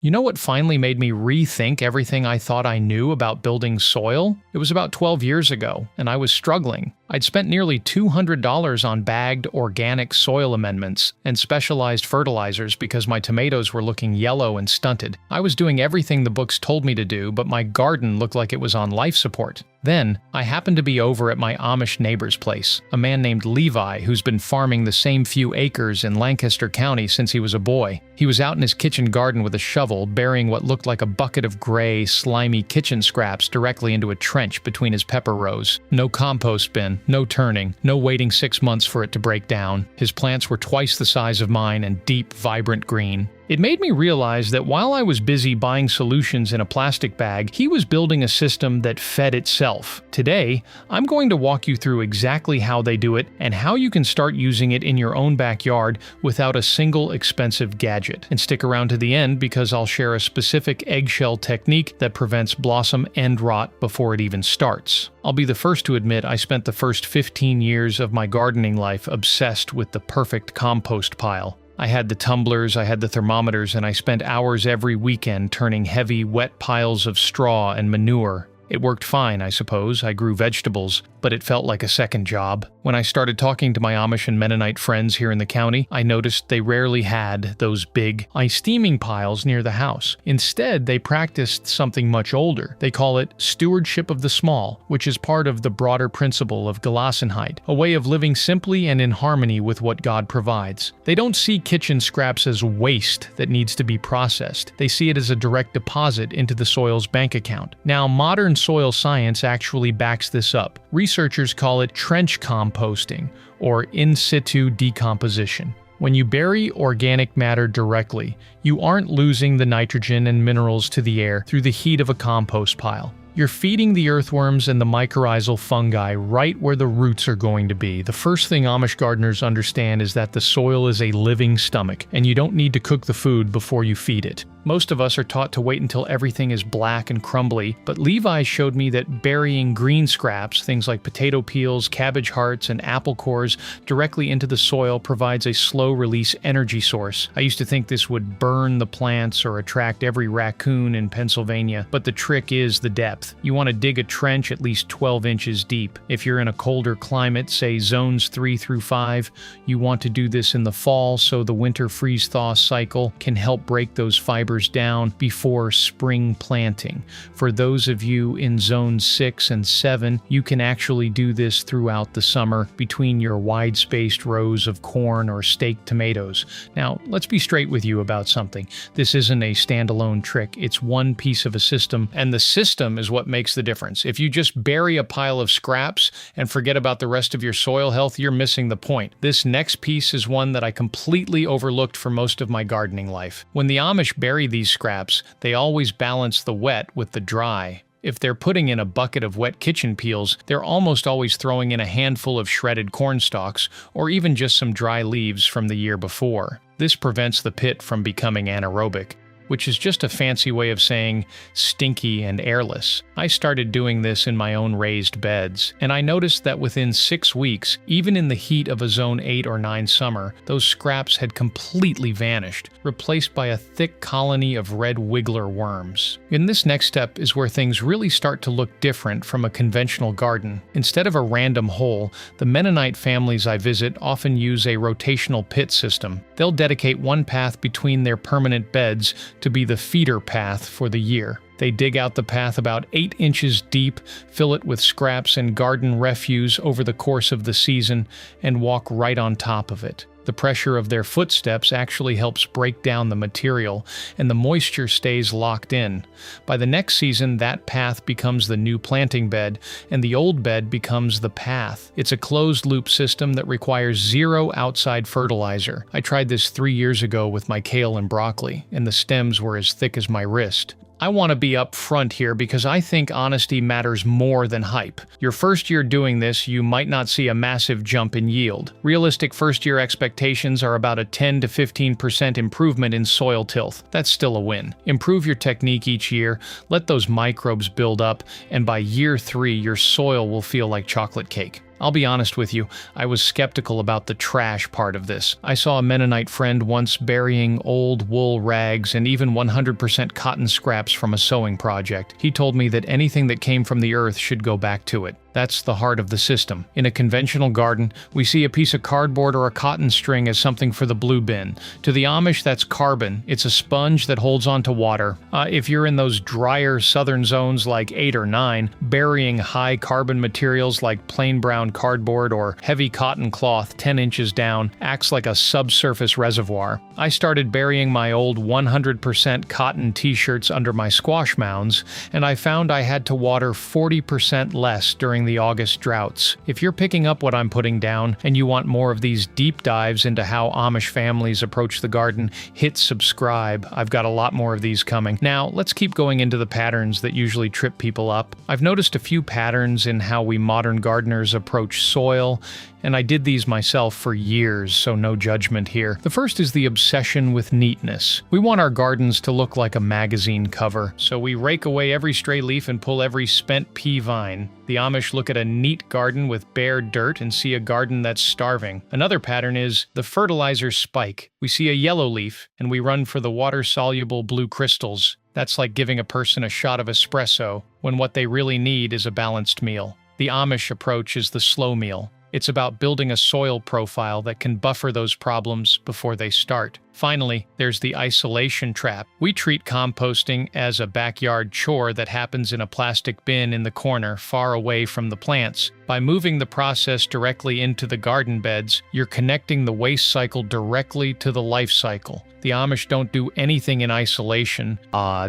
You know what finally made me rethink everything I thought I knew about building soil? It was about 12 years ago, and I was struggling. I'd spent nearly $200 on bagged organic soil amendments and specialized fertilizers because my tomatoes were looking yellow and stunted. I was doing everything the books told me to do, but my garden looked like it was on life support. Then, I happened to be over at my Amish neighbor's place, a man named Levi who's been farming the same few acres in Lancaster County since he was a boy. He was out in his kitchen garden with a shovel, burying what looked like a bucket of gray, slimy kitchen scraps directly into a trench between his pepper rows. No compost bin, no turning, no waiting 6 months for it to break down. His plants were twice the size of mine and deep, vibrant green. It made me realize that while I was busy buying solutions in a plastic bag, he was building a system that fed itself. Today, I'm going to walk you through exactly how they do it and how you can start using it in your own backyard without a single expensive gadget. And stick around to the end because I'll share a specific eggshell technique that prevents blossom end rot before it even starts. I'll be the first to admit I spent the first 15 years of my gardening life obsessed with the perfect compost pile. I had the tumblers, I had the thermometers, and I spent hours every weekend turning heavy, wet piles of straw and manure. It worked fine, I suppose. I grew vegetables, but it felt like a second job. When I started talking to my Amish and Mennonite friends here in the county, I noticed they rarely had those big, ice-steaming piles near the house. Instead, they practiced something much older. They call it stewardship of the small, which is part of the broader principle of Gelassenheit, a way of living simply and in harmony with what God provides. They don't see kitchen scraps as waste that needs to be processed. They see it as a direct deposit into the soil's bank account. Now, modern soil science actually backs this up. Researchers call it trench composting, or in situ decomposition. When you bury organic matter directly, you aren't losing the nitrogen and minerals to the air through the heat of a compost pile. You're feeding the earthworms and the mycorrhizal fungi right where the roots are going to be. The first thing Amish gardeners understand is that the soil is a living stomach, and you don't need to cook the food before you feed it. Most of us are taught to wait until everything is black and crumbly, but Levi showed me that burying green scraps, things like potato peels, cabbage hearts, and apple cores, directly into the soil provides a slow-release energy source. I used to think this would burn the plants or attract every raccoon in Pennsylvania, but the trick is the depth. You want to dig a trench at least 12 inches deep. If you're in a colder climate, say zones 3 through 5, you want to do this in the fall so the winter freeze-thaw cycle can help break those fibers down before spring planting. For those of you in zones 6 and 7, you can actually do this throughout the summer between your wide-spaced rows of corn or staked tomatoes. Now, let's be straight with you about something. This isn't a standalone trick. It's one piece of a system, and the system is what makes the difference. If you just bury a pile of scraps and forget about the rest of your soil health, you're missing the point. This next piece is one that I completely overlooked for most of my gardening life. When the Amish bury these scraps, they always balance the wet with the dry. If they're putting in a bucket of wet kitchen peels, they're almost always throwing in a handful of shredded corn stalks or even just some dry leaves from the year before. This prevents the pit from becoming anaerobic, which is just a fancy way of saying stinky and airless. I started doing this in my own raised beds, and I noticed that within 6 weeks, even in the heat of a zone 8 or 9 summer, those scraps had completely vanished, replaced by a thick colony of red wiggler worms. In this next step is where things really start to look different from a conventional garden. Instead of a random hole, the Mennonite families I visit often use a rotational pit system. They'll dedicate one path between their permanent beds to be the feeder path for the year. They dig out the path about 8 inches deep, fill it with scraps and garden refuse over the course of the season, and walk right on top of it. The pressure of their footsteps actually helps break down the material, and the moisture stays locked in. By the next season, that path becomes the new planting bed, and the old bed becomes the path. It's a closed-loop system that requires zero outside fertilizer. I tried this 3 years ago with my kale and broccoli, and the stems were as thick as my wrist. I want to be up front here because I think honesty matters more than hype. Your first year doing this, you might not see a massive jump in yield. Realistic first-year expectations are about a 10 to 15% improvement in soil tilth. That's still a win. Improve your technique each year, let those microbes build up, and by year 3, your soil will feel like chocolate cake. I'll be honest with you, I was skeptical about the trash part of this. I saw a Mennonite friend once burying old wool rags and even 100% cotton scraps from a sewing project. He told me that anything that came from the earth should go back to it. That's the heart of the system. In a conventional garden, we see a piece of cardboard or a cotton string as something for the blue bin. To the Amish, that's carbon. It's a sponge that holds onto water. If you're in those drier southern zones like 8 or 9, burying high carbon materials like plain brown cardboard or heavy cotton cloth 10 inches down acts like a subsurface reservoir. I started burying my old 100% cotton t-shirts under my squash mounds, and I found I had to water 40% less during the August droughts. If you're picking up what I'm putting down and you want more of these deep dives into how Amish families approach the garden, hit subscribe. I've got a lot more of these coming. Now, let's keep going into the patterns that usually trip people up. I've noticed a few patterns in how we modern gardeners approach soil, and I did these myself for years, so no judgment here. The first is the obsession with neatness. We want our gardens to look like a magazine cover, so we rake away every stray leaf and pull every spent pea vine. The Amish look at a neat garden with bare dirt and see a garden that's starving. Another pattern is the fertilizer spike. We see a yellow leaf, and we run for the water-soluble blue crystals. That's like giving a person a shot of espresso, when what they really need is a balanced meal. The Amish approach is the slow meal. It's about building a soil profile that can buffer those problems before they start. Finally, there's the isolation trap. We treat composting as a backyard chore that happens in a plastic bin in the corner, far away from the plants. By moving the process directly into the garden beds, you're connecting the waste cycle directly to the life cycle. The Amish don't do anything in isolation.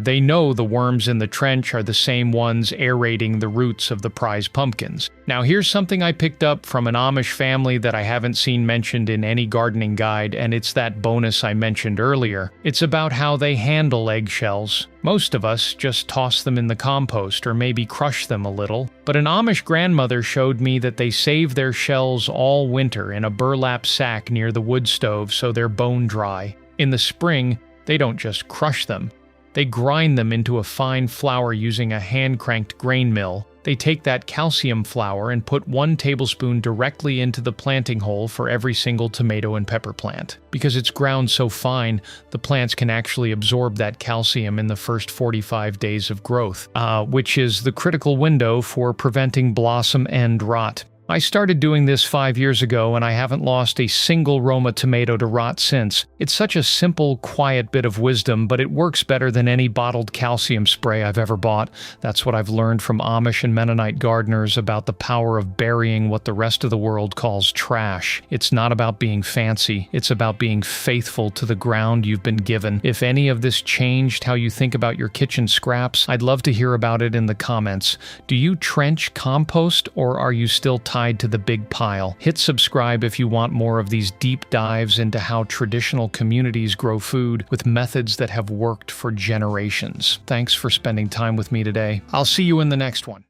They know the worms in the trench are the same ones aerating the roots of the prize pumpkins. Now here's something I picked up from an Amish family that I haven't seen mentioned in any gardening guide, and it's that bonus I mentioned earlier. It's about how they handle eggshells. Most of us just toss them in the compost or maybe crush them a little, but an Amish grandmother showed me that they save their shells all winter in a burlap sack near the wood stove so they're bone dry. In the spring, they don't just crush them. They grind them into a fine flour using a hand-cranked grain mill. They take that calcium flour and put 1 tablespoon directly into the planting hole for every single tomato and pepper plant. Because it's ground so fine, the plants can actually absorb that calcium in the first 45 days of growth, which is the critical window for preventing blossom end rot. I started doing this 5 years ago, and I haven't lost a single Roma tomato to rot since. It's such a simple, quiet bit of wisdom, but it works better than any bottled calcium spray I've ever bought. That's what I've learned from Amish and Mennonite gardeners about the power of burying what the rest of the world calls trash. It's not about being fancy. It's about being faithful to the ground you've been given. If any of this changed how you think about your kitchen scraps, I'd love to hear about it in the comments. Do you trench compost, or are you still tied to the big pile? Hit subscribe if you want more of these deep dives into how traditional communities grow food with methods that have worked for generations. Thanks for spending time with me today. I'll see you in the next one.